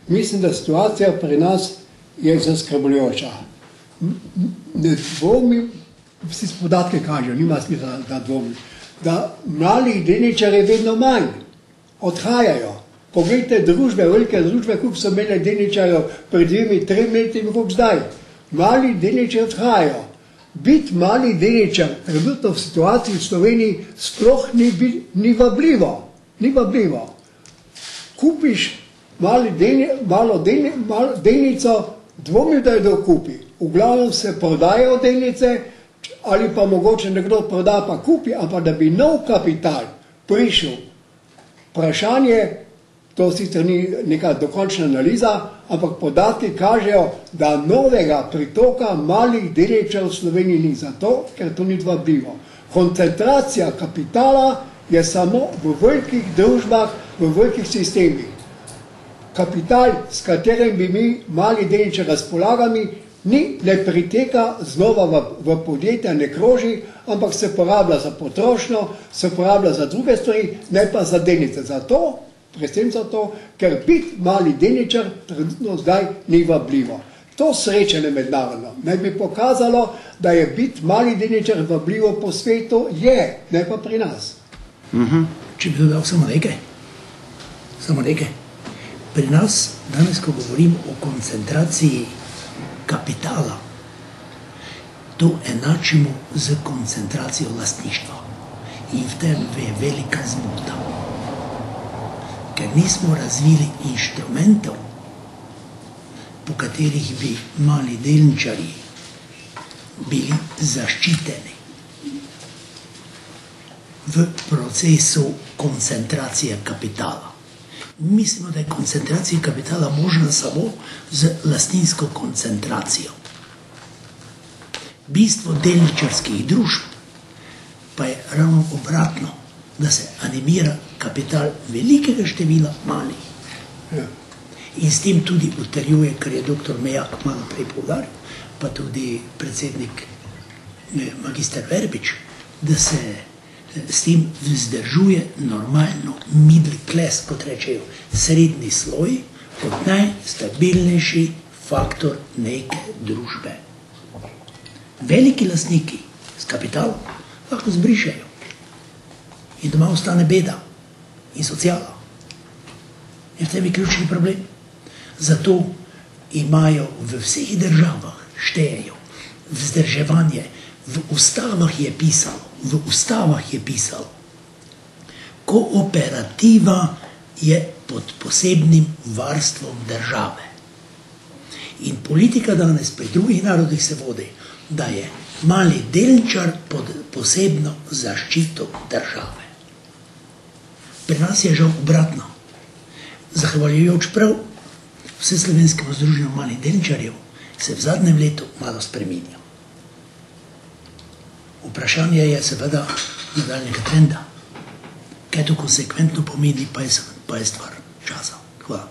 Mislim, da situacija pri nas je zaskrbljujoča. Ne dvomim, vsi podatke kažejo, nima smisla, da dvomim, da mladih delničarjev je vedno manj, odhajajo. Poglejte družbe, velike družbe, koliko so imele delničarjev pred 2-3 leti in koliko zdaj. Mali delničarji odhajajo. Biti mali delničar trenutno v situaciji v Sloveniji sploh ni vabljivo. Ni vabljivo. Kupiš malo delnico, dvomim, da jo dokupi. V glavnem se prodajajo delnice, ali pa mogoče nekdo proda pa kupi, ampak da bi nov kapital prišel. Vprašanje, to sicer ni neka dokončna analiza, ampak podatki kažejo, da novega pritoka malih delničarjev v Sloveniji ni, zato, ker to ni vabljivo. Koncentracija kapitala je samo v velikih družbah, v velikih sistemih. Kapital, s katerim bi mi mali delničarji razpolagali, ne priteka znova v podjetja, ne kroži, ampak se porablja za potrošnjo, se porablja za druge stvari, ne pa za delnice. Zato, predvsem zato, ker biti mali delničar trenutno zdaj ni vabljivo. To srečanje mednarodno naj bi pokazalo, da je biti mali delničar vabljivo po svetu, ne pa pri nas. Če bi dodal samo nekaj. Pri nas danes, ko govorim o koncentraciji kapitala, to enačimo z koncentracijo lastništva. In v tem je velika zmota. Ker nismo razvili inštrumentov, po katerih bi mali delničarji bili zaščiteni v procesu koncentracije kapitala. Mislimo, da je koncentracija kapitala možna samo z lastninsko koncentracijo. Bistvo delničarskih družb pa je ravno obratno, da se animira kapital velikega števila malih. In s tem tudi utrjuje, kar je dr. Mejak malo prej poudaril, pa tudi predsednik magister Verbič, da se s tem vzdržuje normalno middle class, kot rečejo, srednji sloj, kot najstabilnejši faktor neke družbe. Veliki lastniki s kapitalom lahko zbrišejo in doma ostane beda in sociala. In v tem je ključni problem. Zato imajo v vseh državah, štejejo, vzdrževanje, v ustavah je pisalo, kooperativa je pod posebnim varstvom države. In politika danes pri drugih narodih se vodi, da je mali delničar pod posebno zaščito države. Pri nas je žal obratno. Zahvaljujoč prav Vseslovenskemu združenju malih delničarjev se v zadnjem letu malo spreminja. Vprašanje je seveda nadaljnjega trenda. Kaj to konsekventno pomeni, pa je stvar časa. Hvala.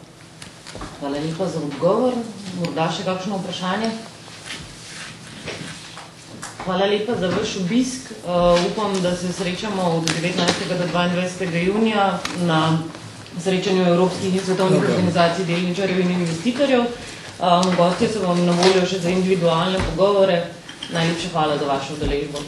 Hvala lepa za odgovor. Morda še kakšno vprašanje? Hvala lepa za vaš obisk. Upam, da se srečamo od 19. do 22. junija na srečanju Evropskih in svetovnih organizacij delničarjev in investitorjev. Gostje so vam na voljo še za individualne pogovore. Najlepša hvala za vašo udeležbo.